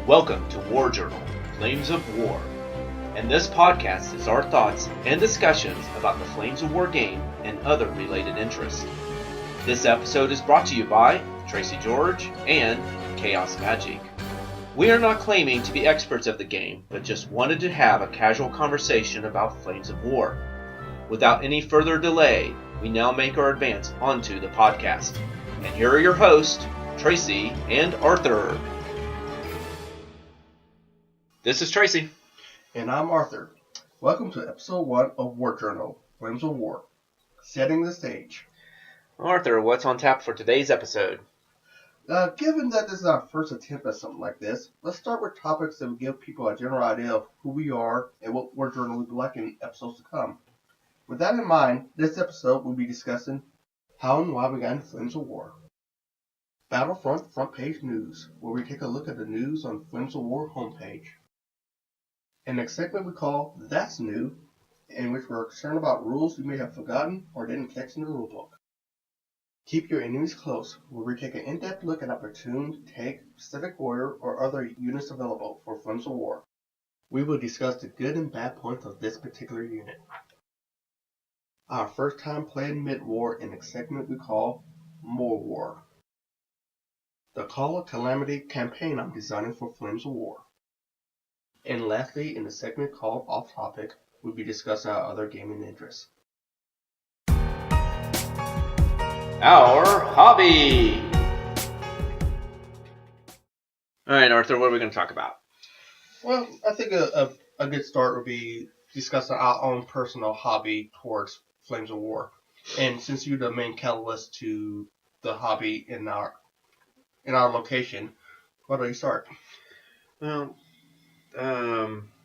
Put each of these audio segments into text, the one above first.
Welcome to War Journal, Flames of War. And this podcast is our thoughts and discussions about the Flames of War game and other related interests. This episode is brought to you by Tracy George and Chaos Magic. We are not claiming to be experts of the game, but just wanted to have a casual conversation about Flames of War. Without any further delay, we now make our advance onto the podcast. And here are your hosts, Tracy and Arthur. This is Tracy. And I'm Arthur. Welcome to episode 1 of War Journal, Flames of War. Setting the stage. Arthur, what's on tap for today's episode? Given that this is our first attempt at something like this, let's start with topics that will give people a general idea of who we are and what War Journal will be like in episodes to come. With that in mind, this episode we'll be discussing how and why we got into Flames of War. Battlefront Front Page News, where we take a look at the news on Flames of War homepage. And a segment we call That's New, in which we're concerned about rules you may have forgotten or didn't catch in the rulebook. Keep Your Enemies Close, where we take an in-depth look at our platoon, tank, Pacific Warrior, or other units available for Flames of War. We will discuss the good and bad points of this particular unit. Our first time playing mid-war in a segment we call More War. The Call of Calamity campaign I'm designing for Flames of War. And lastly, in the segment called Off Topic, we'll be discussing our other gaming interests. Our hobby! Alright, Arthur, what are we going to talk about? Well, I think a good start would be discussing our own personal hobby towards Flames of War. And since you're the main catalyst to the hobby in our location, why don't you start? Well,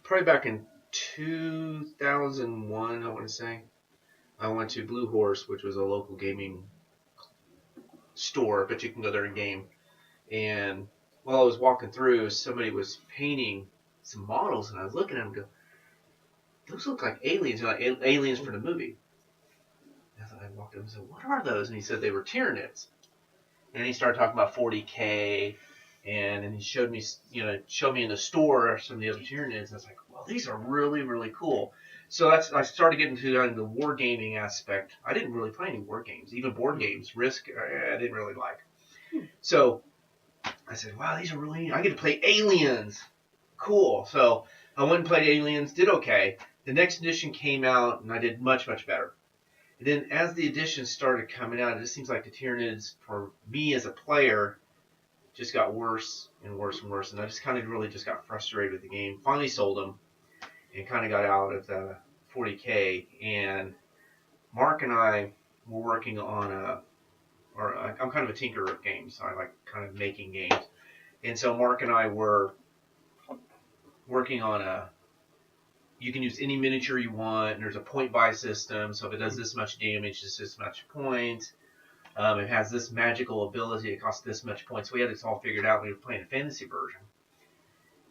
probably back in 2001, I want to say. I went to Blue Horse, which was a local gaming store, but you can go there and game. And while I was walking through, somebody was painting some models, and I was looking at them and go, those look like aliens, like aliens from the movie. And I walked up and said, what are those? And he said they were Tyranids. And he started talking about 40K. And then he showed me in the store some of the other Tyranids. And I was like, well, these are really, really cool. So I started getting to the wargaming aspect. I didn't really play any war games, even board games. Risk, I didn't really like. So I said, wow, these are really, I get to play aliens. Cool. So I went and played aliens, did okay. The next edition came out, and I did much, much better. And then as the editions started coming out, it just seems like the Tyranids, for me as a player, just got worse and worse and worse, and I just kind of really just got frustrated with the game. Finally sold them, and kind of got out of the 40K. And Mark and I were working on I'm kind of a tinkerer of games. So I like kind of making games, and so Mark and I were working on you can use any miniature you want, and there's a point buy system. So if it does this much damage, it's this much points. It has this magical ability. It costs this much points. We had this all figured out. We were playing a fantasy version.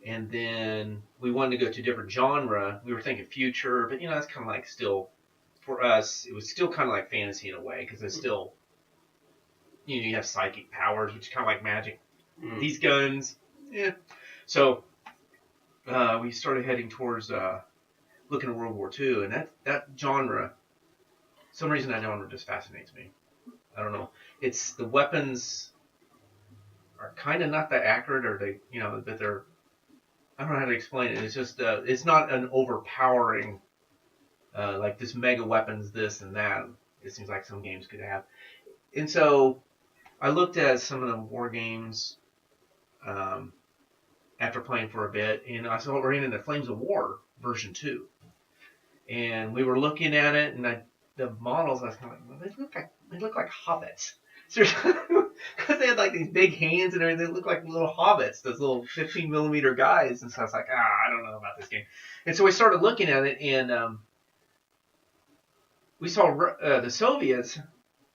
And then we wanted to go to a different genre. We were thinking future, but, that's kind of like still, for us, it was still kind of like fantasy in a way, because it's still, you have psychic powers, which is kind of like magic. These guns, yeah. So we started heading towards looking at World War II, and that genre, some reason that genre just fascinates me. I don't know. It's the weapons are kind of not that accurate, or they, but they're, I don't know how to explain it. It's just, it's not an overpowering, like this mega weapons, this and that. It seems like some games could have. And so I looked at some of the war games after playing for a bit, and I saw we're in the Flames of War version 2. And we were looking at it, and the models, I was kind of like, well, they look like hobbits. Because they had like these big hands and everything. They look like little hobbits, those little 15 millimeter guys. And so I was like, I don't know about this game. And so we started looking at it, and we saw the Soviets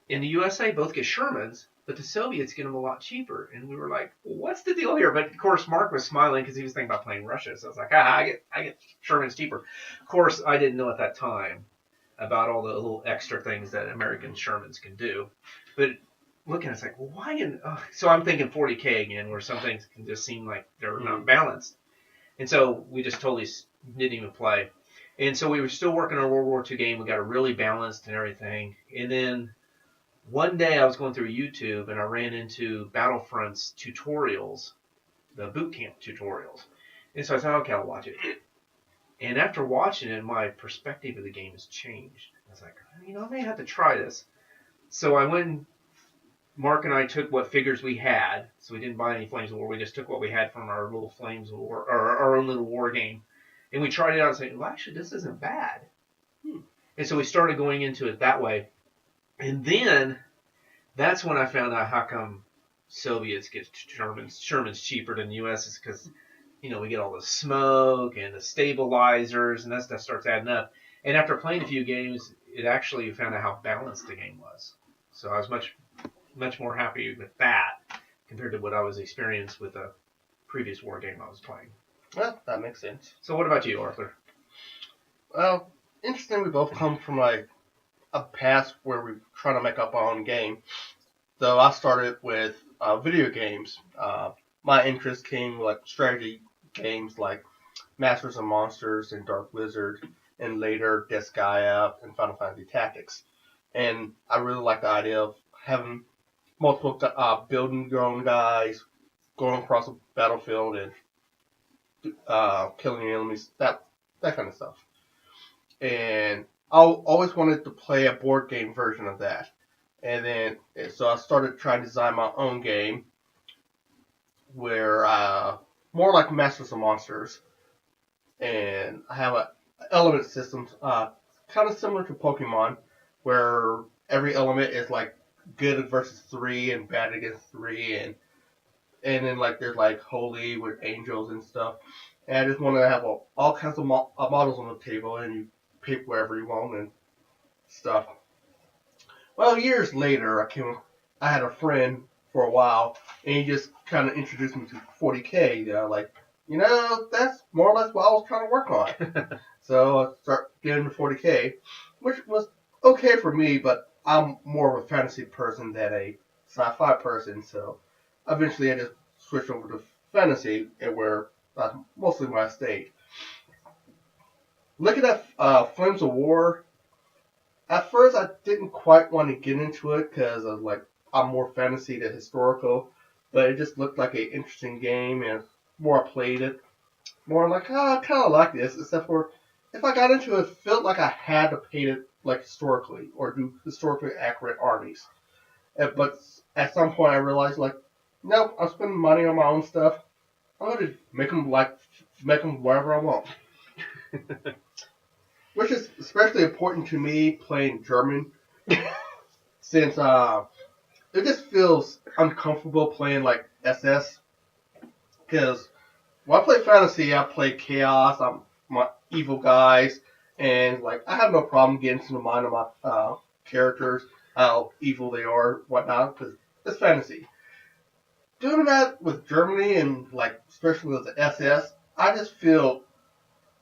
and the USA both get Shermans, but the Soviets get them a lot cheaper. And we were like, well, what's the deal here? But of course, Mark was smiling because he was thinking about playing Russia. So I was like, I get Shermans cheaper. Of course, I didn't know at that time about all the little extra things that American Shermans can do. But looking, it's like, well, why? So I'm thinking 40K again, where some things can just seem like they're not balanced. And so we just totally didn't even play. And so we were still working on a World War II game. We got it really balanced and everything. And then one day I was going through YouTube and I ran into Battlefront's tutorials, the boot camp tutorials. And so I thought, okay, I'll watch it. And after watching it, my perspective of the game has changed. I was like, I may have to try this. So I went. Mark and I took what figures we had. So we didn't buy any Flames of War. We just took what we had from our little Flames of War, or our own little war game. And we tried it out and said, well, actually, this isn't bad. And so we started going into it that way. And then that's when I found out how come Soviets get Shermans cheaper than the U.S. is because, we get all the smoke and the stabilizers, and that stuff starts adding up. And after playing a few games, it actually found out how balanced the game was. So I was much more happy with that compared to what I was experienced with a previous war game I was playing. Well, that makes sense. So what about you, Arthur? Well, interesting. We both come from like a past where we're trying to make up our own game. So I started with video games. My interest came like strategy games like Masters of Monsters and Dark Wizard, and later Disgaea and Final Fantasy Tactics. And I really like the idea of having multiple building your own guys, going across a battlefield and killing your enemies, that kind of stuff. And I always wanted to play a board game version of that. And then, so I started trying to design my own game, where more like Masters of Monsters, and I have a element system, kind of similar to Pokemon, where every element is like good versus 3 and bad against 3, and then like there's like holy with angels and stuff. And I just want to have all kinds of models on the table, and you pick wherever you want and stuff. Well, years later, I had a friend for a while, and he just kind of introduced me to 40K. That's more or less what I was trying to work on. So I started getting into 40K, which was okay for me, but I'm more of a fantasy person than a sci-fi person. So eventually, I just switched over to fantasy, and where that's mostly where I stayed. Looking at Flames of War. At first, I didn't quite want to get into it because I was like, I'm more fantasy than historical, but it just looked like an interesting game, and the more I played it, more like, I kind of like this, except for if I got into it, it felt like I had to paint it like historically or do historically accurate armies. But at some point, I realized like, nope, I'm spending money on my own stuff. I'm going to make them wherever I want. Which is especially important to me playing German, since it just feels uncomfortable playing like SS. Because when I play fantasy, I play chaos. I'm my evil guys, and like I have no problem getting to the mind of my characters, how evil they are, whatnot. Because it's fantasy. Doing that with Germany and like especially with the SS, I just feel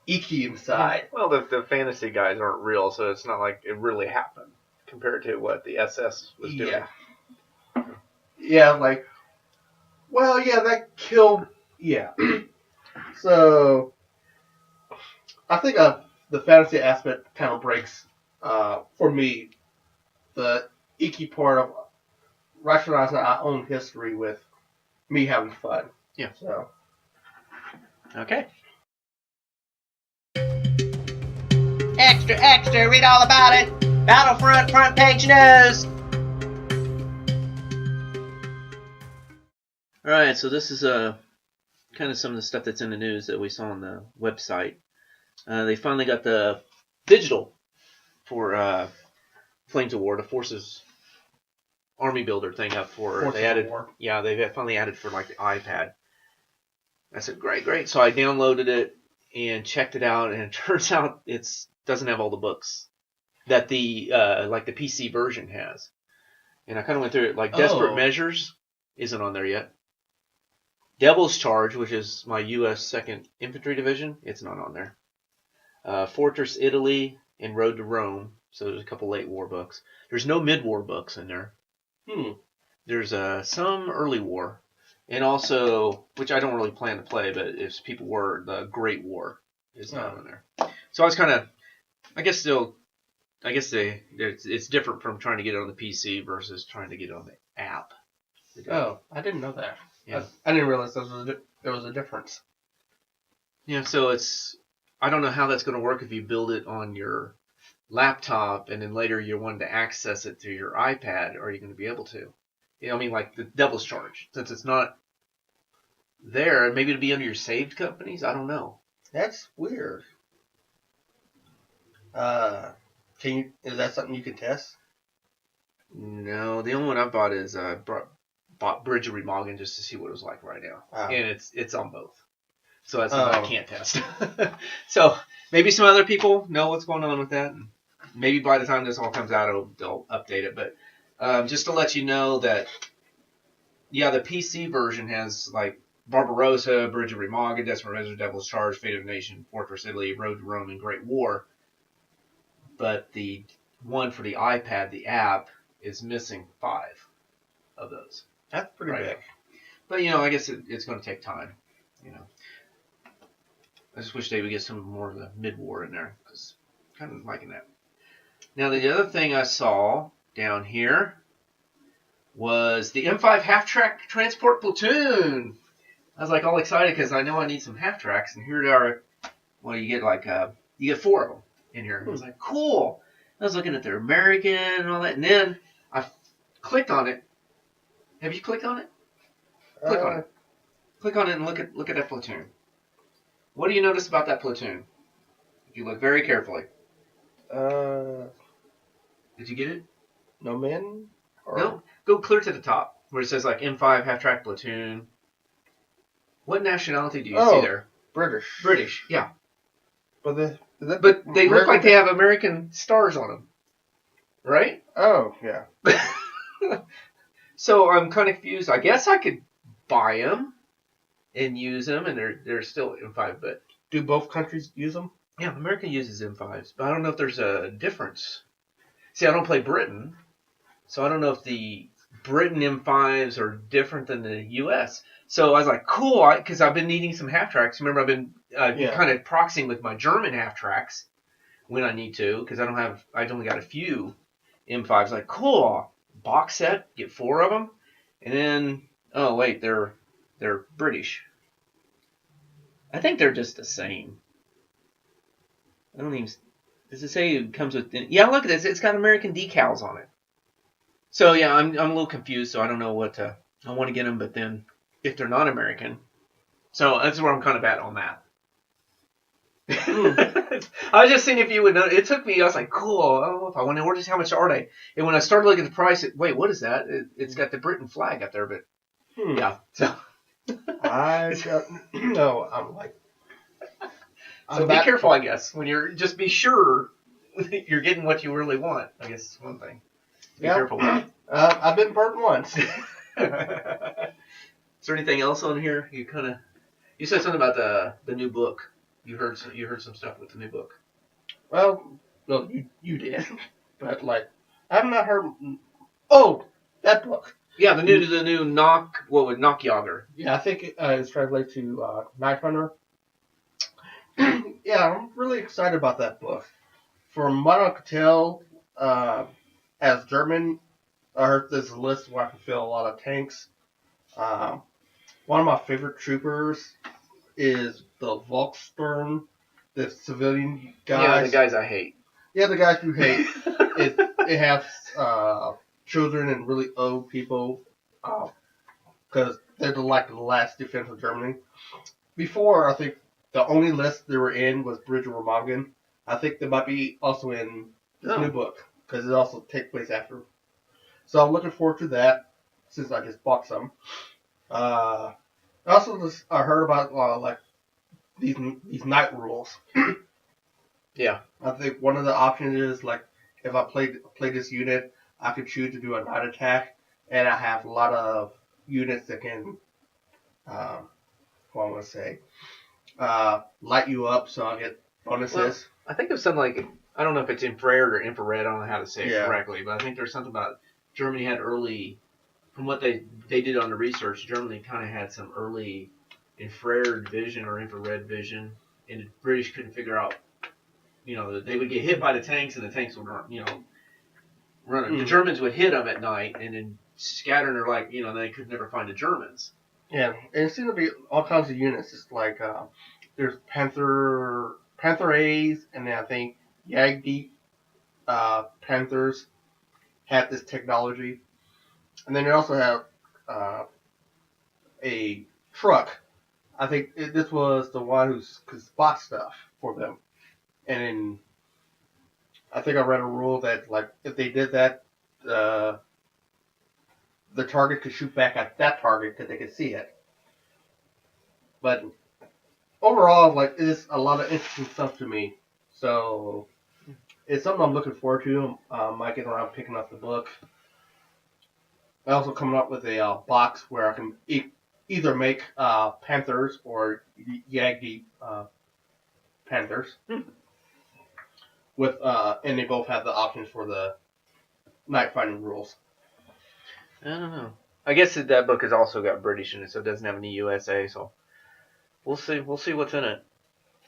icky inside. Well, the fantasy guys aren't real, so it's not like it really happened compared to what the SS was doing. Yeah, like, well, yeah, that killed, yeah. So, I think the fantasy aspect kind of breaks, for me, the icky part of rationalizing our own history with me having fun. Yeah. So. Okay. Extra, extra, read all about it. Battlefront front page news. All right, so this is kind of some of the stuff that's in the news that we saw on the website. They finally got the digital for Flames of War, the Forces Army Builder thing up for. Forces they added, of War. Yeah, they finally added for like the iPad. I said, great. So I downloaded it and checked it out, and it turns out it doesn't have all the books that the like the PC version has. And I kind of went through it. Like Desperate Measures isn't on there yet. Devil's Charge, which is my U.S. 2nd Infantry Division, it's not on there. Fortress Italy and Road to Rome, so there's a couple late war books. There's no mid-war books in there. There's some early war, and also, which I don't really plan to play, but if people were, the Great War is not on there. So I was kind of, I guess still, I guess it's different from trying to get it on the PC versus trying to get it on the app. Oh, I didn't know that. Yeah. I didn't realize there was a difference. Yeah, so I don't know how that's going to work if you build it on your laptop and then later you're wanting to access it through your iPad. Are you going to be able to? You know, I mean, like the Devil's Charge, since it's not there, maybe it'll be under your saved companies. I don't know. That's weird. Is that something you can test? No, the only one I bought is bought Bridge of Remagen just to see what it was like right now, and it's on both. So that's something I can't test. So maybe some other people know what's going on with that. And maybe by the time this all comes out, they'll update it. But just to let you know that, yeah, the PC version has like Barbarossa, Bridge of Remagen, Desperate Devil's Charge, Fate of the Nation, Fortress Italy, Road to Rome, and Great War. But the one for the iPad, the app, is missing 5 of those. That's pretty big. But, you know, I guess it's going to take time, you know. I just wish they would get some more of the mid-war in there, because I'm kind of liking that. Now, the other thing I saw down here was the M5 half-track transport platoon. I was like all excited because I know I need some half-tracks, and here they are. Well, you get like you get 4 of them in here. I was like, cool. I was looking at their American and all that, and then I clicked on it. Have you clicked on it? Click on it. Click on it and look at that platoon. What do you notice about that platoon? If you look very carefully. Did you get it? No men? No. Go clear to the top where it says like M5 half-track platoon. What nationality do you see there? British. British, yeah. But they look like they have American stars on them, right? Oh, yeah. So I'm kind of confused. I guess I could buy them and use them, and they're still M5. But do both countries use them? Yeah, America uses M5s, but I don't know if there's a difference. See, I don't play Britain, so I don't know if the Britain M5s are different than the U.S. So I was like, cool, because I've been needing some half tracks. Remember, I've been kind of proxying with my German half tracks when I need to, because I've only got a few M5s. Like, cool, box set, get 4 of them, and then oh wait, they're British. I think they're just the same. I don't even. Does it say it comes with? Yeah, look at this. It's got American decals on it. So yeah, I'm a little confused. So I don't know what to. I want to get them, but then if they're not American, so that's where I'm kind of at on that. I was just seeing if you would know. It took me. I was like, cool. Oh, if I want to order, how much are they? And when I started looking at the price, wait, what is that? It's got the Britain flag up there, but yeah. So I don't know. I'm like. So be careful, I guess. When you're just be sure you're getting what you really want. I guess is one thing. Be careful with that. I've been burnt once. Is there anything else on here? You said something about the new book. You heard some stuff with the new book. Well, no, you did, but like I've not heard. Oh, that book. Yeah, the new Knock Yager. Yeah, I think it's translated to Night Hunter. Yeah, I'm really excited about that book. From what I could tell, as German, I heard there's a list where I can fill a lot of tanks. One of my favorite troopers is the Volksturm, the civilian guys. Yeah, the guys I hate. Yeah, the guys you hate. it has children and really old people because they're the last defense of Germany. Before, I think the only list they were in was Bridge of Remagen. I think they might be also in this new book because it also takes place after. So I'm looking forward to that since I just bought some. I heard about like these night rules. Yeah. I think one of the options is like if I play this unit, I could choose to do a night attack, and I have a lot of units that can, what I want to say, light you up, so I get bonuses. Well, I think there's something like, I don't know if it's infrared or infrared. I don't know how to say it correctly, but I think there's something about Germany had early from what they did on the research, Germany kind of had some early infrared vision or infrared vision, and the British couldn't figure out. They would get hit by the tanks, and the tanks would run. Run. The Germans would hit them at night, and then scatter. And they're like, they could never find the Germans. Yeah, and it seemed to be all kinds of units. It's like there's Panther A's, and then I think Jagddeep Panthers had this technology, and then they also have a truck. I think this was the one who could spot stuff for them, and then I think I read a rule that like if they did that, the target could shoot back at that target because they could see it. But overall, like it's a lot of interesting stuff to me. So it's something I'm looking forward to. Might get around picking up the book. I also coming up with a box where I can either make Panthers or Jagddeep Panthers. With and they both have the options for the night fighting rules. I don't know. I guess that book has also got British in it, so it doesn't have any USA. So we'll see. We'll see what's in it.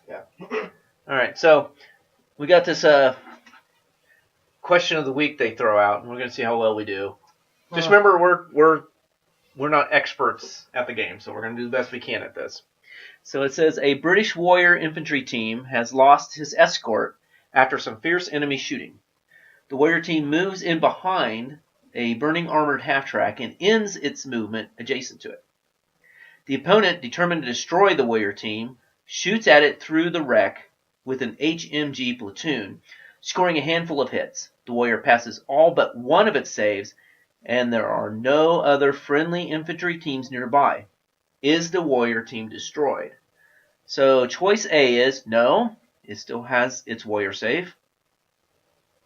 Yeah. All right. So we got this question of the week they throw out, and we're going to see how well we do. Just remember, we're not experts at the game, so we're going to do the best we can at this. So it says a British warrior infantry team has lost his escort after some fierce enemy shooting. The warrior team moves in behind a burning armored half-track and ends its movement adjacent to it. The opponent, determined to destroy the warrior team, shoots at it through the wreck with an HMG platoon, scoring a handful of hits. The warrior passes all but one of its saves, and there are no other friendly infantry teams nearby. Is the warrior team destroyed? So choice A is no, it still has its warrior save.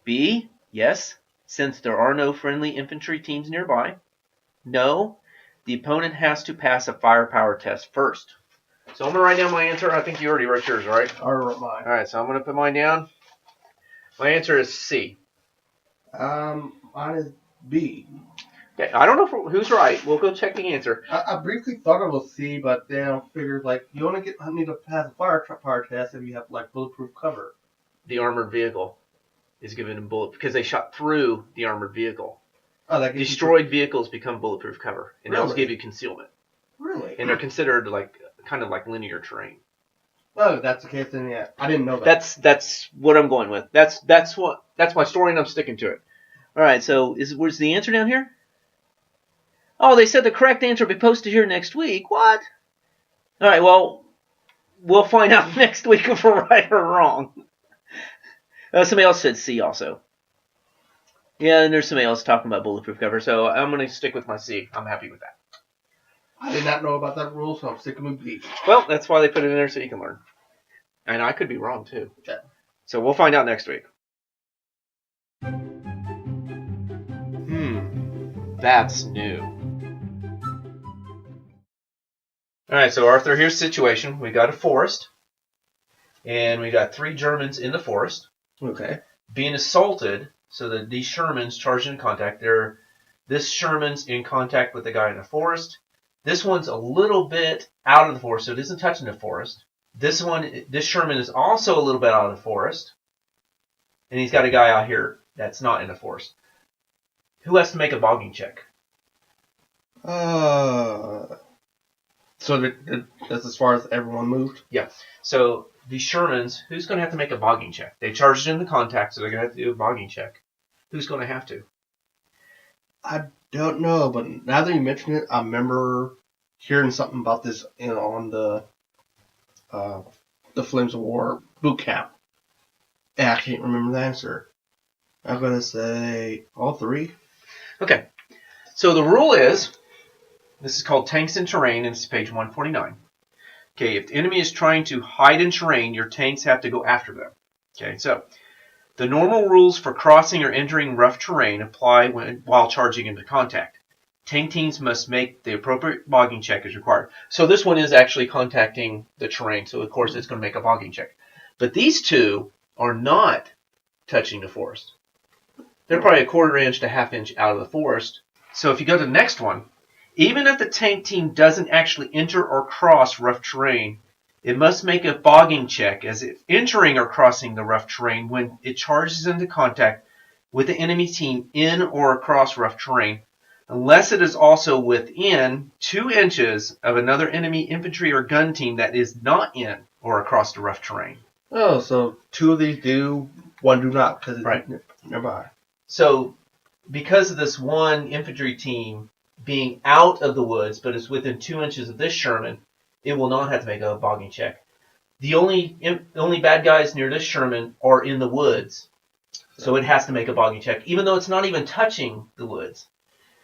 B, yes, since there are no friendly infantry teams nearby. No, the opponent has to pass a firepower test first. So I'm going to write down my answer. I think you already wrote yours, right? I wrote mine. All right, so I'm going to put mine down. My answer is C. Mine is B. Okay, I don't know who's right. We'll go check the answer. I briefly thought it was C, but then I figured like you only need to pass a firepower test if you have like bulletproof cover. The armored vehicle is given a bullet because they shot through the armored vehicle. Oh, that destroyed vehicles become bulletproof cover, and those give you concealment. Really? And they're considered like kind of like linear terrain. Oh, that's the case. Then yeah, I didn't know that. That's what I'm going with. That's my story, and I'm sticking to it. All right. So where's the answer down here? Oh, they said the correct answer will be posted here next week. What? All right. Well, we'll find out next week if we're right or wrong. Somebody else said C also. Yeah, and there's somebody else talking about bulletproof cover, so I'm going to stick with my C. I'm happy with that. I did not know about that rule, so I'm sticking with B. Well, that's why they put it in there so you can learn. And I could be wrong, too. Yeah. So we'll find out next week. That's new. All right, so Arthur, here's the situation. We got a forest, and we got 3 Germans in the forest. Okay. Being assaulted, so that these Shermans charged in contact. This Sherman's in contact with the guy in the forest. This one's a little bit out of the forest, so it isn't touching the forest. This Sherman is also a little bit out of the forest. And he's got a guy out here that's not in the forest. Who has to make a bogging check? So that's as far as everyone moved? Yeah. So these Shermans, who's going to have to make a bogging check? They charged in the contact, so they're going to have to do a bogging check. Who's going to have to? I don't know, but now that you mention it, I remember hearing something about this on the Flames of War boot camp. And I can't remember the answer. I'm going to say all 3. Okay. So the rule is, this is called Tanks in Terrain, and it's page 149. Okay, if the enemy is trying to hide in terrain, your tanks have to go after them. Okay, so the normal rules for crossing or entering rough terrain apply while charging into contact. Tank teams must make the appropriate bogging check as required. So this one is actually contacting the terrain, so of course it's going to make a bogging check. But these 2 are not touching the forest. They're probably a 1/4 inch to 1/2 inch out of the forest, So if you go to the next one, even if the tank team doesn't actually enter or cross rough terrain, it must make a bogging check as if entering or crossing the rough terrain when it charges into contact with the enemy team in or across rough terrain, unless it is also within 2 inches of another enemy infantry or gun team that is not in or across the rough terrain. Oh, so 2 of these do, 1 do not, because it's Right. nearby. So because of this one infantry team being out of the woods, but is within 2 inches of this Sherman, it will not have to make a bogging check. The only bad guys near this Sherman are in the woods, so it has to make a bogging check, even though it's not even touching the woods.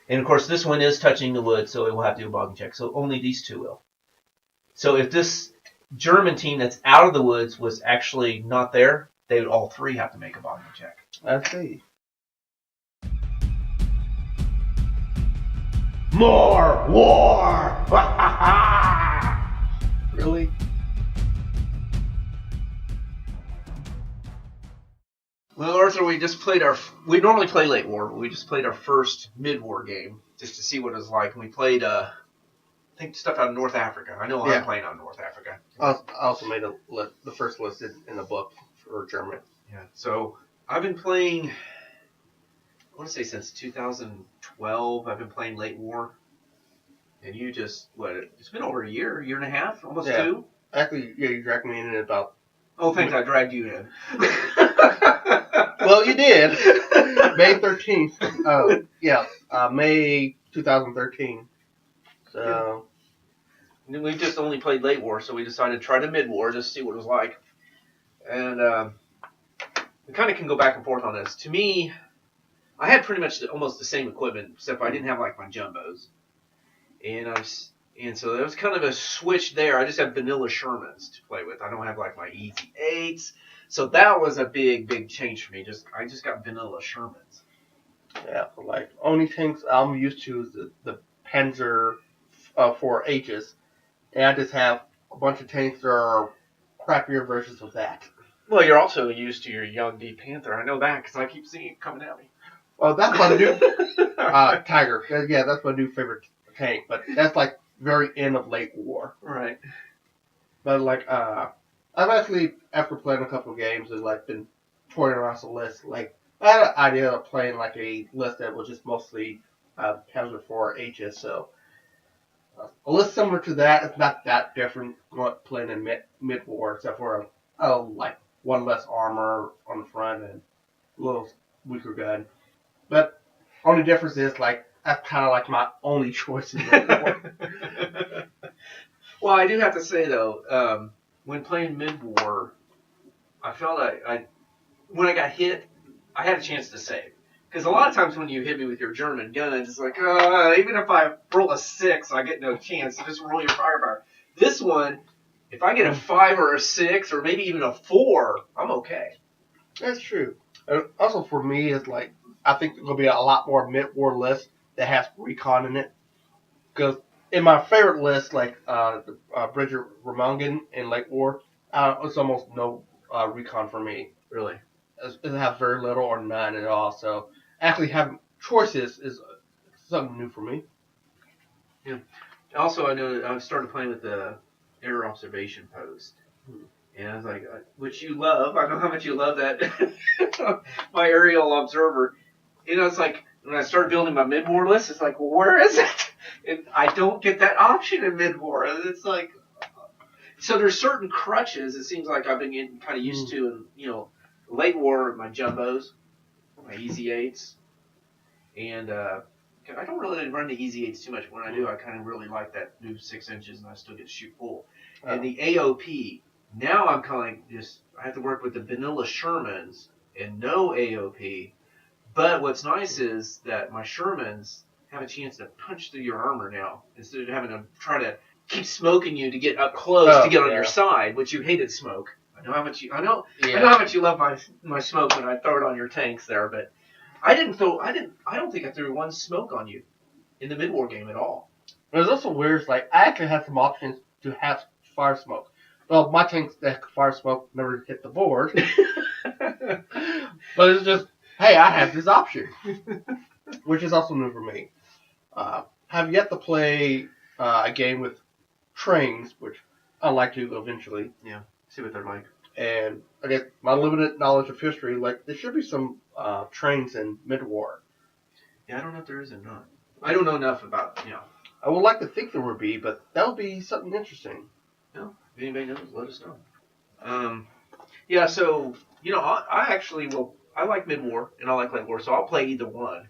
And of course, this one is touching the woods, so it will have to do a bogging check. So only these 2 will. So if this German team that's out of the woods was actually not there, they would all 3 have to make a bogging check. I see. More war! Really? Well, Arthur, we we normally play late war, but we just played our first mid-war game just to see what it was like. And we played, I think, stuff out of North Africa. I know I'm playing out of North Africa. I also made the first list in the book for German. Yeah. So I've been playing, I want to say since 2012, I've been playing late war. And you just, it's been over a year and a half, almost 2? Actually, yeah, you dragged me in about... Oh, thanks, I dragged you in. Well, you did. May 13th. May 2013. So... And we just only played late war, so we decided to try the mid war just to see what it was like. And we kind of can go back and forth on this. To me, I had pretty much almost the same equipment, except I didn't have like my jumbos. And so there was kind of a switch there. I just have vanilla Shermans to play with. I don't have like my easy 8s. So that was a big change for me. I just got vanilla Shermans. Yeah, like only tanks I'm used to is the Panzer 4Hs. And I just have a bunch of tanks that are crappier versions of that. Well, you're also used to your young D Panther. I know that because I keep seeing it coming at me. Well, that's my new Tiger. Yeah, that's my new favorite tank. But that's like very end of late war. Right. But like, I've actually, after playing a couple of games, and like been toying around some lists. Like, I had an idea of playing like a list that was just mostly Panzer 4Hs. So a list similar to that. It's not that different playing in mid war, except for like 1 less armor on the front and a little weaker gun. But only difference is like that's kind of like my only choice in mid war. Well, I do have to say though, when playing mid war, I felt when I got hit, I had a chance to save. Because a lot of times when you hit me with your German guns, it's like, even if I roll a 6, I get no chance. Just roll your firepower. This one, if I get a 5 or a 6 or maybe even a 4, I'm okay. That's true. And also for me, it's like I think there's gonna be a lot more mid-war lists that has recon in it. Because in my favorite list, like Bridget Romangan in Late War, it's almost no recon for me. Really? It has very little or none at all. So actually having choices is something new for me. Yeah. Also, I know I started playing with the air observation post. And I was like, which you love. I know how much you love that. My aerial observer. You know, it's like, when I started building my mid-war list, it's like, well, where is it? And I don't get that option in mid-war. It's like, so there's certain crutches it seems like I've been getting kind of used to. And, late war, my jumbos, my easy 8s. And I don't really run the easy 8s too much. When I do, I kind of really like that new 6 inches, and I still get to shoot full. And the AOP, now I'm kind of like I have to work with the vanilla Shermans and no AOP. But what's nice is that my Shermans have a chance to punch through your armor now instead of having to try to keep smoking you to get up close to get on your side, which you hated smoke. I know how much you love my smoke when I throw it on your tanks there, but I don't think I threw 1 smoke on you in the mid-war game at all. It was also weird. Like I actually had some options to have fire smoke. Well, my tanks that fire smoke never hit the board. But it's just, hey, I have this option, which is also new for me. have yet to play a game with trains, which I'd like to eventually. Yeah, see what they're like. And I guess my limited knowledge of history, like there should be some trains in mid-war. Yeah, I don't know if there is or not. I don't know enough about, I would like to think there would be, but that would be something interesting. if anybody knows, let us know. Yeah, so, I actually I like mid-war and I like late war, so I'll play either one.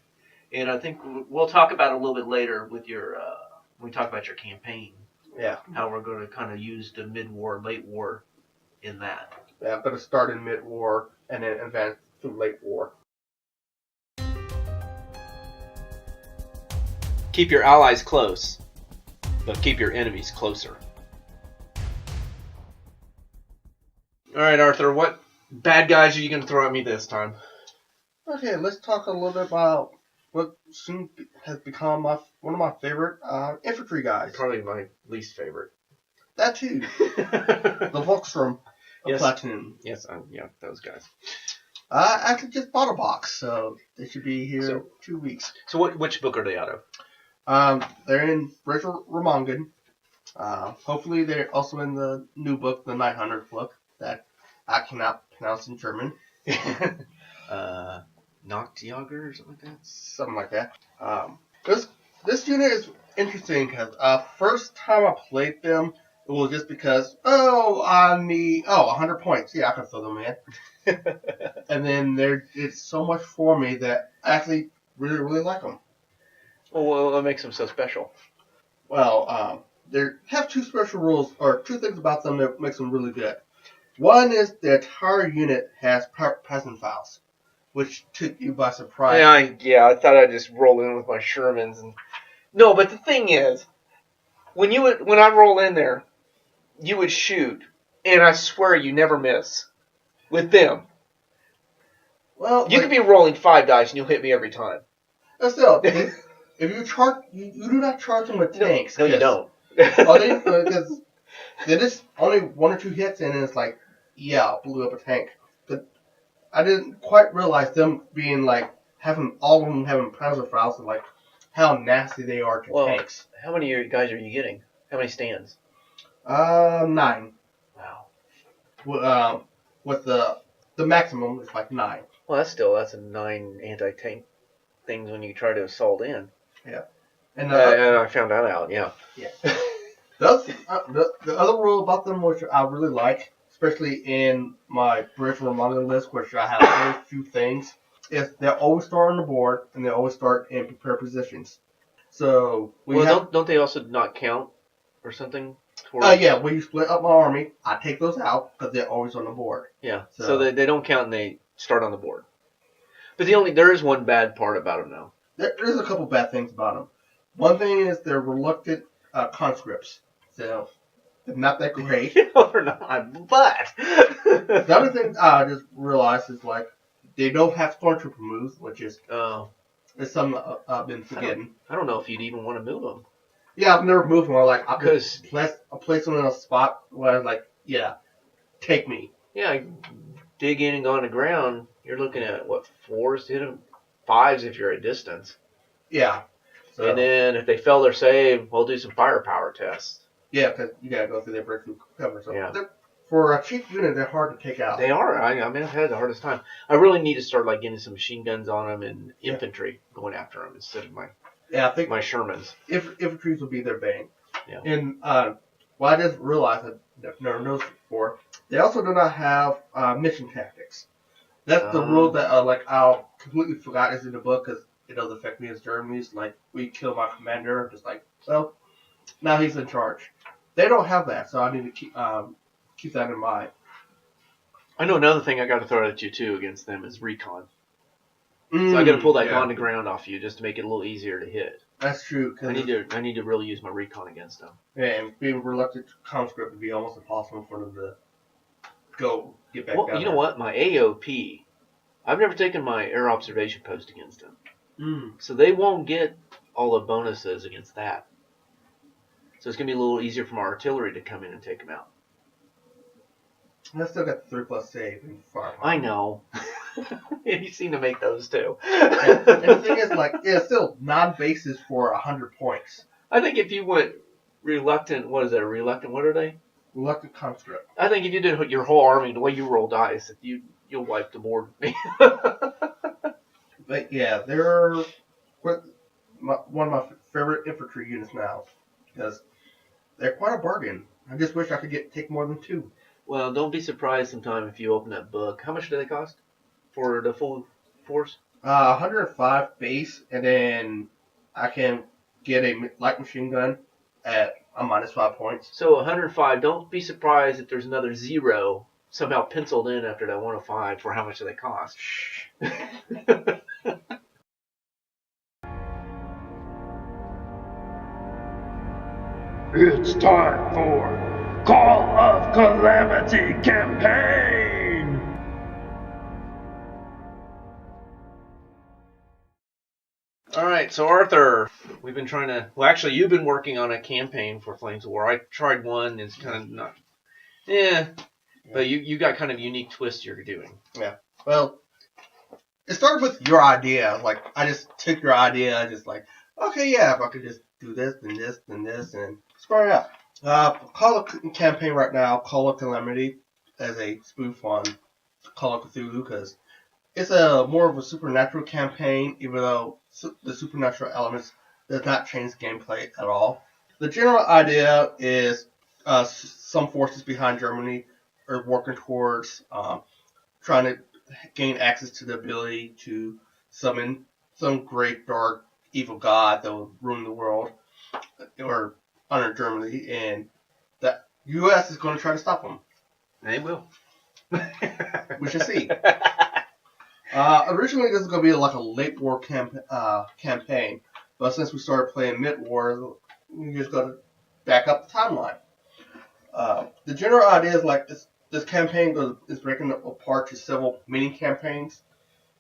And I think we'll talk about it a little bit later with your, when we talk about your campaign. Yeah. How we're going to kind of use the mid-war, late war in that. Yeah, I'm going to start in mid-war and then advance through late war. Keep your allies close, but keep your enemies closer. All right, Arthur, what bad guys are you going to throw at me this time? Okay, let's talk a little bit about what soon has become one of my favorite infantry guys. Probably my least favorite. That too. The Volkstrom platoon. Yes, those guys. I actually just bought a box, so they should be here 2 weeks. So which book are they out of? They're in Rachel Romangan. Hopefully they're also in the new book, the 900 book, that I cannot pronounce in German. Nachtjager or something like that? Something like that. This unit is interesting because first time I played them, it was just because, I need 100 points. Yeah, I can throw them in. And then they did so much for me that I actually really, really like them. Well, what makes them so special? Well, they have two special rules, or two things about them that makes them really good. One is the entire unit has present files, which took you by surprise. I thought I'd just roll in with my Shermans. No, but the thing is, when I roll in there, you would shoot, and I swear you never miss with them. Well, you could be rolling 5 dice, and you'll hit me every time. Still, if you charge, you do not charge them with tanks. No, you don't. Because they just only 1 or 2 hits, and it's like, blew up a tank. But I didn't quite realize them being like all of them having present files, and like how nasty they are to tanks. How many guys are you getting? How many stands? 9. Wow. With the maximum is like 9. Well, that's a 9 anti-tank things when you try to assault in. Yeah. And I found that out. Yeah. Yeah. The other rule about them, which I really like, especially in my peripheral modeling list, which I have very few things, is they always start on the board and they always start in prepared positions. So don't they also not count or something? When you split up my army, I take those out because they're always on the board. Yeah. So they don't count and they start on the board. But there is one bad part about them though. There's a couple bad things about them. One thing is they're reluctant conscripts. So they're not that great. No, they're not. But the other thing I just realized is like they don't have stormtrooper moves, which is something I've been forgetting. I don't know if you'd even want to move them. Yeah, I've never moved them. I'll place them in a spot where I'm like, take me. Yeah, dig in and go on the ground. You're looking at 4s to hit them, 5s if you're at distance. Yeah. So, and then if they fail their save, we'll do some firepower tests. Yeah, because you gotta go through their breakthrough cover. So for a cheap unit, they're hard to take out. They are. I've had the hardest time. I really need to start getting some machine guns on them and infantry going after them instead of I think my Shermans. Infantry will be their bane. Yeah. And what I just realized I've never noticed before, they also do not have mission tactics. That's the rule that I completely forgot is in the book because it does affect me as Germans. Like we kill my commander, just now he's in charge. They don't have that, so I need to keep that in mind. I know another thing I got to throw at you too against them is recon. So I got to pull that on the ground off you just to make it a little easier to hit. That's true. I need to really use my recon against them. Yeah, and being reluctant to conscript would be almost impossible for them to get back down. Well, you know what? My AOP, I've never taken my air observation post against them. So they won't get all the bonuses against that. So it's going to be a little easier for my artillery to come in and take them out. I still got the 3+ save and firepower. I know. You seem to make those too. And the thing is, like, yeah, still non-bases for 100 points. I think if you went reluctant, what is it? Reluctant? What are they? Reluctant conscript. I think if you did your whole army the way you roll dice, you'll wipe the board. But yeah, they're one of my favorite infantry units now because they're quite a bargain. I just wish I could take more than 2. Well, don't be surprised sometime if you open that book. How much do they cost for the full force? 105 base, and then I can get a light machine gun at a -5 points. So 105. Don't be surprised if there's another 0 somehow penciled in after that 105 for how much do they cost. It's time for Call of Calamity Campaign! All right, so Arthur, we've been trying to. Well, actually, you've been working on a campaign for Flames of War. I tried one. It's kind of not. Yeah, but you got kind of unique twists you're doing. Yeah. Well, it started with your idea. Like, I just took your idea, just like, okay, yeah, if I could just do this, then this, then this, and start it out. Call of campaign right now, Call of Calamity, as a spoof on Call of Cthulhu, because it's a more of a supernatural campaign, even though the supernatural elements does not change gameplay at all. The general idea is some forces behind Germany are working towards trying to gain access to the ability to summon some great dark evil god that will ruin the world or under Germany, and the U.S. is going to try to stop them. They will. We shall see. Originally, this was going to be like a late war campaign, but since we started playing mid-war, we just got to back up the timeline. The general idea is like this campaign is breaking apart to several mini campaigns.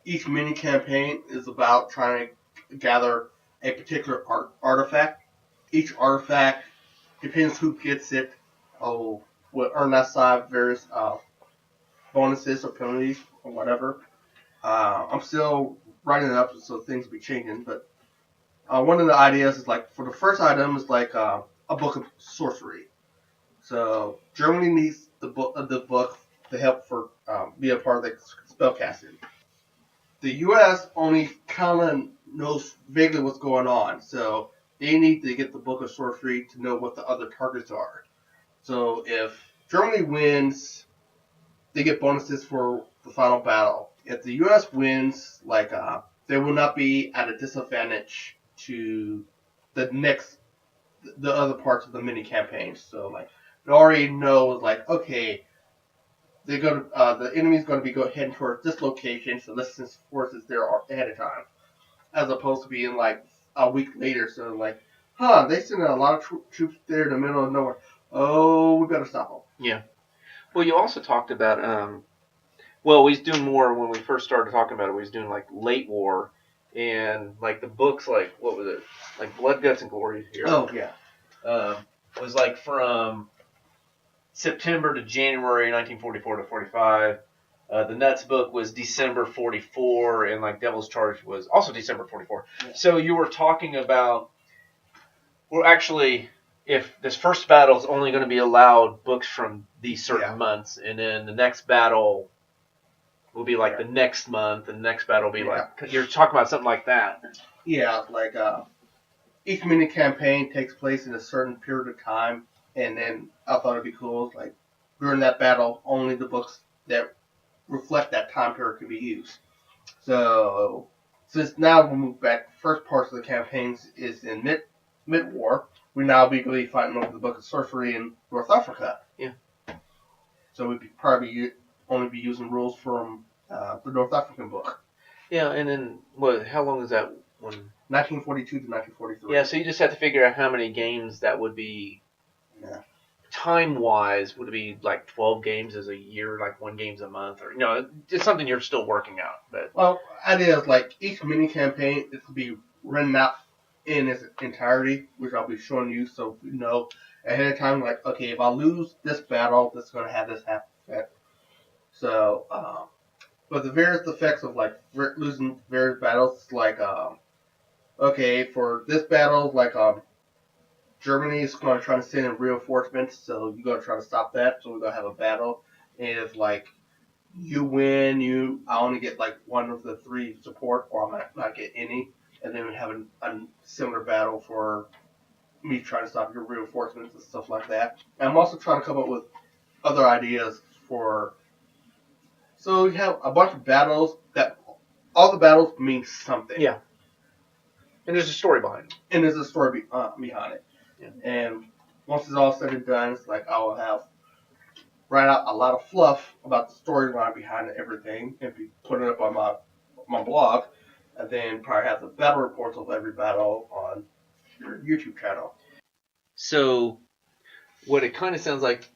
Each mini campaign is about trying to gather a particular artifact. Each artifact, depends who gets it, will earn that side various bonuses or penalties or whatever. I'm still writing it up, so things will be changing. But one of the ideas is like for the first item is like a book of sorcery. So Germany needs the book to help for be a part of the spellcasting. The U.S. only kind of knows vaguely what's going on, so they need to get the book of sorcery to know what the other targets are. So if Germany wins, they get bonuses for the final battle. If the U.S. wins, like they will not be at a disadvantage to the other parts of the mini campaigns. So like they already know, like okay, they're gonna the enemy's gonna be heading towards this location, so let's send forces there ahead of time, as opposed to being like a week later. So like, they sent a lot of troops there in the middle of nowhere. Oh, we better stop them. Yeah. Well, you also talked about, well, we was doing more when we first started talking about it. We was doing like late war, and like the books, like what was it, like Blood, Guts, and Glory here. Oh yeah. Was like from September to January 1944 to 45. The Nuts book was December 44, and like Devil's Charge was also December 44. Yeah. So you were talking about, well, actually, if this first battle is only going to be allowed books from these certain months, and then the next battle will be like the next month, and the next battle will be like, you're talking about something like that. Yeah, like each mini campaign takes place in a certain period of time, and then I thought it'd be cool, like during that battle, only the books that reflect that time period can be used. So since now we move back, first parts of the campaigns is in mid-war. We now be going to be fighting over the Book of Sorcery in North Africa. Yeah. So we'd probably only be using rules from the North African book. Yeah, and then how long is that one? 1942 to 1943. Yeah, so you just have to figure out how many games that would be. Yeah. Time-wise, would it be like 12 games as a year, like 1 game's a month, or it's something you're still working out. But well, idea is like each mini campaign is to be written out in its entirety, which I'll be showing you, so you know ahead of time. Like, okay, if I lose this battle, this is going to have this effect. So, but the various effects of like losing various battles, like okay, for this battle, like Germany is going to try to send in reinforcements, so you're going to try to stop that. So we're going to have a battle, and if like you win, I only get like one of the three support, or I might not get any, and then we have a similar battle for me trying to stop your reinforcements and stuff like that. And I'm also trying to come up with other ideas for. So we have a bunch of battles that all the battles mean something. Yeah. And there's a story behind it. And there's a story behind it. Yeah. And once it's all said and done, it's like I will have write out a lot of fluff about the storyline behind everything and be putting it up on my blog, and then probably have the battle reports of every battle on your YouTube channel. So, what it kind of sounds like,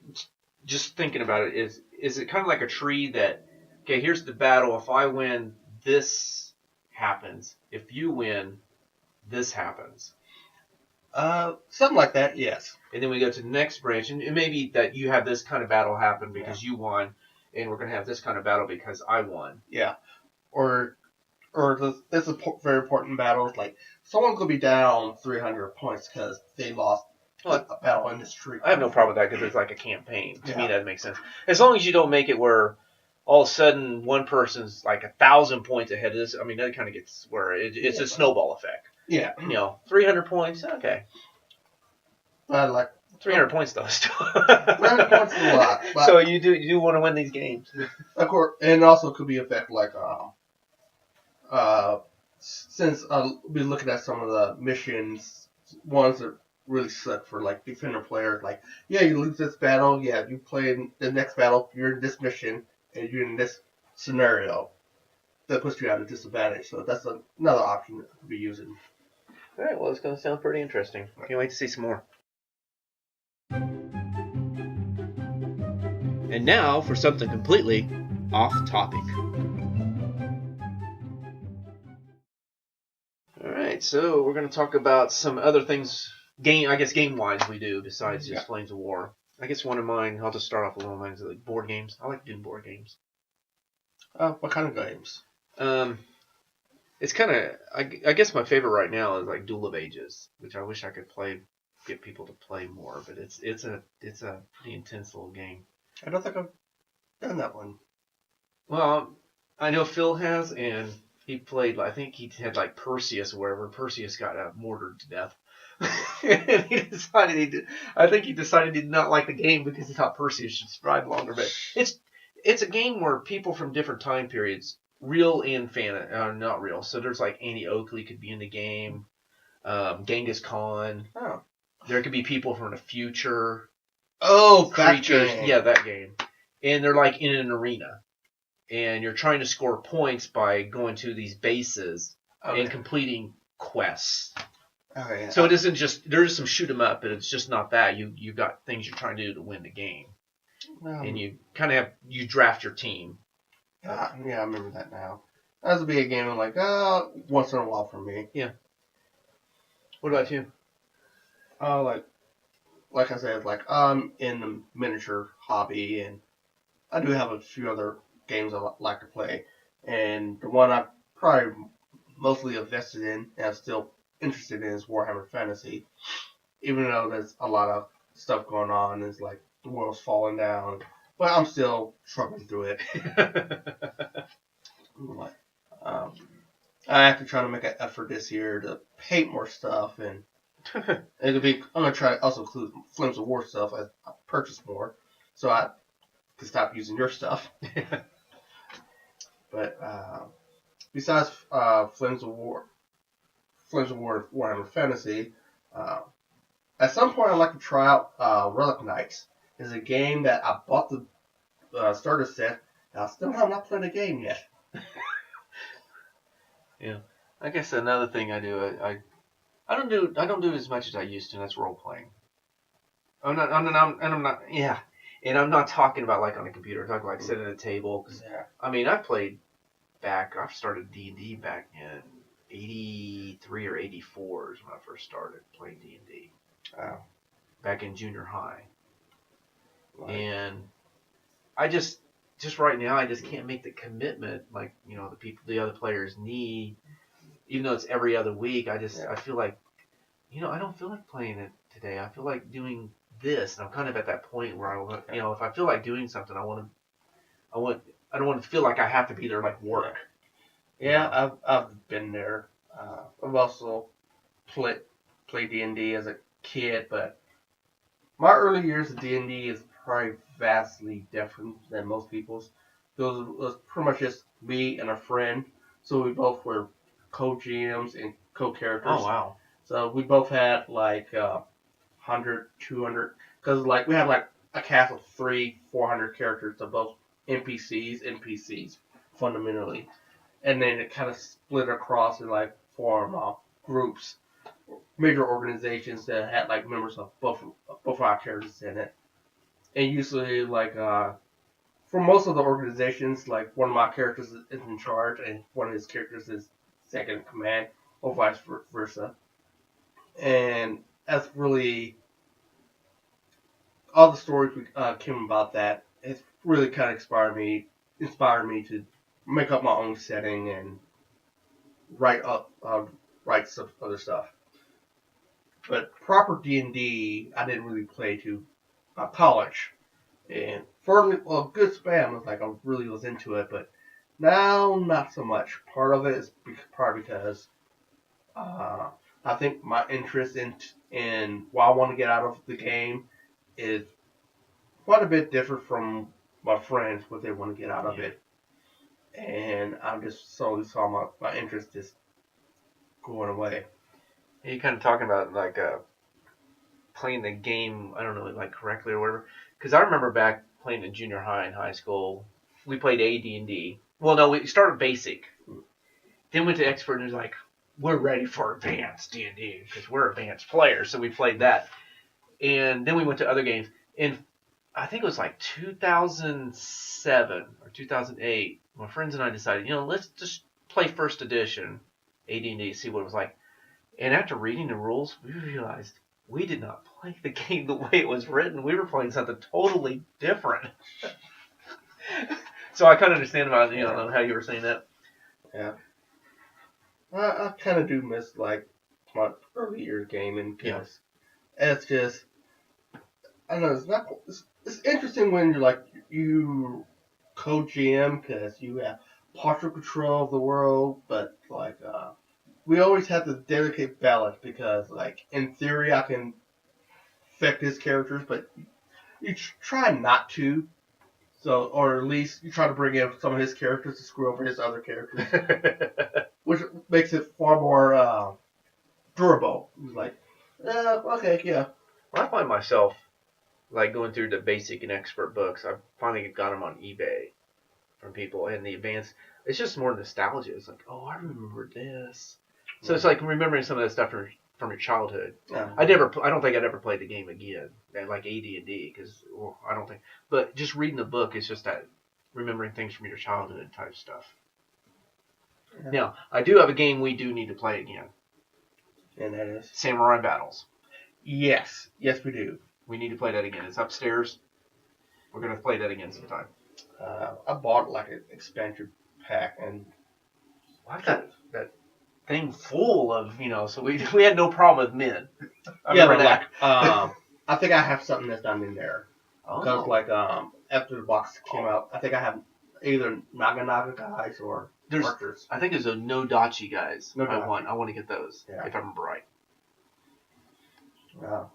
just thinking about it, is it kind of like a tree that, okay, here's the battle. If I win, this happens. If you win, this happens. Something like that, yes. And then we go to the next branch, and it may be that you have this kind of battle happen because you won, and we're going to have this kind of battle because I won. Yeah. Or this is very important battles, like someone could be down 300 points because they lost a battle in this tree. I have no problem with that because it's like a campaign. To me, that makes sense. As long as you don't make it where all of a sudden one person's like 1,000 points ahead of this. I mean, that kind of gets where it's a snowball effect. Yeah. 300 points, okay. But like 300 points though. 300 points is a lot. But so you do want to win these games. Of course, and also could be affect like since I'll be looking at some of the missions, ones that really suck for like defender players. Like, yeah, you lose this battle, yeah, you play in the next battle, you're in this mission, and you're in this scenario. That puts you at a disadvantage. So that's another option to be using. All right, well, it's going to sound pretty interesting. Can't wait to see some more. And now for something completely off topic. Alright, so we're going to talk about some other things, game-wise we do, besides just Flames of War. I guess one of mine, I'll just start off with one of mine, is like board games. I like doing board games. What kind of games? It's kind of, I guess my favorite right now is like Duel of Ages, which I wish I could get people to play more, but it's a pretty intense little game. I don't think I've done that one. Well, I know Phil has, and he played, I think he had like Perseus or wherever. Perseus got mortared to death. And I think he decided he did not like the game because he thought Perseus should survive longer. But it's a game where people from different time periods, real and not real. So there's like Annie Oakley could be in the game, Genghis Khan. Oh. There could be people from the future. Oh, creatures. That game. Yeah, that game. And they're like in an arena. And you're trying to score points by going to these bases and completing quests. Oh, yeah. So it isn't just, there's some shoot 'em up, but it's just not that. You've got things you're trying to do to win the game. And you kind of you draft your team. Yeah, I remember that now. That would be a game I'm like, once in a while for me. Yeah. What about you? Like I said, like I'm in the miniature hobby, and I do have a few other games I like to play. And the one I probably mostly invested in and I'm still interested in is Warhammer Fantasy. Even though there's a lot of stuff going on, it's like the world's falling down, but I'm still struggling through it. I have to try to make an effort this year to paint more stuff, and I'm gonna try to also include Flames of War stuff. I purchased more, so I can stop using your stuff. But besides Flames of War Warhammer Fantasy, at some point I'd like to try out Relic Knights. It's a game that I bought the starter set, and I still have not played the game yet. Yeah, I guess another thing I do, I don't do as much as I used to. And that's role playing. I'm not talking about like on a computer. I'm talking like sitting at a table. Cause, I mean, I've started D&D back in 83 or 84 is when I first started playing D&D. Back in junior high. Right. And I just just right now, I just can't make the commitment like the other players need. Even though it's every other week, I feel like I don't feel like playing it today. I feel like doing this, and I'm kind of at that point where if I feel like doing something, I don't want to feel like I have to be there like work. Yeah, I've been there. I've also played D&D as a kid, but my early years of D&D is probably vastly different than most people's. It was pretty much just me and a friend, so we both were co-GMs and co-characters. Oh wow! So we both had like 100, 200, because like we had like a cast of 300-400 characters, so both NPCs fundamentally, and then it kind of split across and like form groups, major organizations that had like members of both our characters in it, and usually like for most of the organizations, like one of my characters is in charge and one of his characters is second in command, or vice versa, and that's really all the stories came about that. It's really kind of inspired me to make up my own setting and write some other stuff. But proper D&D, I didn't really play to college, and for a good span, I really was into it. But now, not so much. Part of it is probably because I think my interest in what I want to get out of the game is quite a bit different from my friends what they want to get out of it, and I just slowly saw my interest just going away. You're kind of talking about like playing the game, I don't know, like correctly or whatever. Because I remember back playing in junior high and high school, we played AD&D. Well, no, we started basic, then went to expert, and it was like, we're ready for advanced D&D because we're advanced players, so we played that. And then we went to other games, and I think it was like 2007 or 2008. My friends and I decided, let's just play first edition AD&D, see what it was like. And after reading the rules, we realized we did not play the game the way it was written. We were playing something totally different. So I kind of understand about how you were saying that. Yeah, I kind of do miss like my early years gaming because it's just I don't know. It's interesting when you're like you co-GM because you have partial control of the world, but like we always have to delicate balance because like in theory I can affect his characters, but you try not to. So, or at least you try to bring in some of his characters to screw over his other characters, which makes it far more durable. It's like, okay, yeah. Well, I find myself like going through the basic and expert books. I finally got them on eBay from people, and the advanced. It's just more nostalgia. It's like, oh, I remember this. So it's like remembering some of that stuff from your childhood. I don't think I'd ever play the game again, like AD&D, because I don't think. But just reading the book is just that remembering things from your childhood type stuff. Yeah. Now, I do have a game we do need to play again. And that is Samurai Battles. Yes, we do. We need to play that again. It's upstairs. We're gonna play that again sometime. I bought like an expansion pack, and I've got that thing full of so we had no problem with men. I think I have something that's done in there because after the box came out, I think I have either Naga guys or Archers. I think there's a no Dachi guys. No I Dachi. want to get those if I remember right. I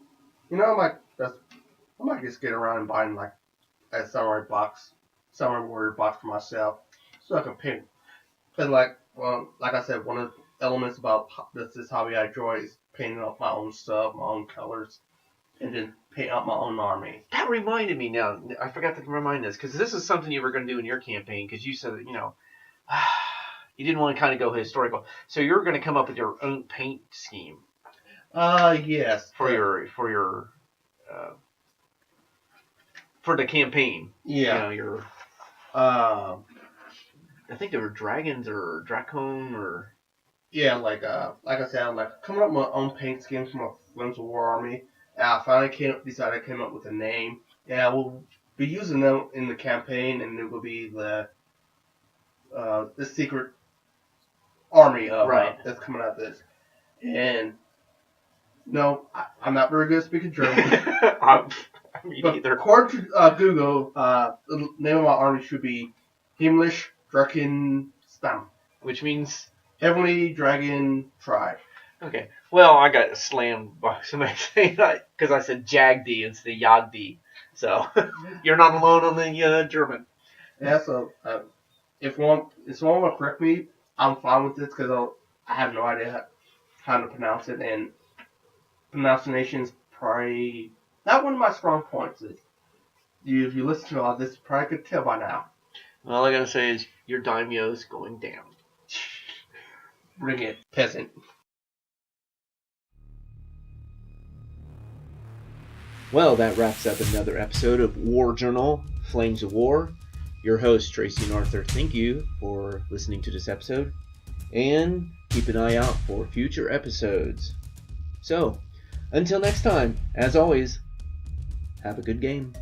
might just get around and buying like a samurai warrior box for myself, so I can paint. Cause like I said, one of the elements about this hobby I enjoy is painting up my own stuff, my own colors, and then paint out my own army. That reminded me now. I forgot to remind this because this is something you were going to do in your campaign because you said that you didn't want to kind of go historical, so you're going to come up with your own paint scheme. Yes. For the campaign. Yeah. I think there were dragons or Dracon or. Yeah, like I said, I'm like coming up with my own paint scheme for my Flames of War army. And I finally came up with a name. Yeah, be using them in the campaign, and it will be the secret army of Right. that's coming out of this. And no, I'm not very good at speaking German. Me But neither. according to Google, the name of my army should be Himmlish Drakenstam. Which means, Heavenly Dragon Tribe. okay. Well, I got slammed by somebody saying because I said Jagdi instead of Yagdi. So you're not alone on the German. Yeah, so if someone will correct me, I'm fine with this because I have no idea how to pronounce it, and pronunciation's probably not one of my strong points. If you listen to all this, you probably could tell by now. All I gotta say is your daimyo's going down. Bring it, peasant. Well, that wraps up another episode of War Journal, Flames of War. Your host, Tracy and Arthur, thank you for listening to this episode. And keep an eye out for future episodes. So, until next time, as always, have a good game.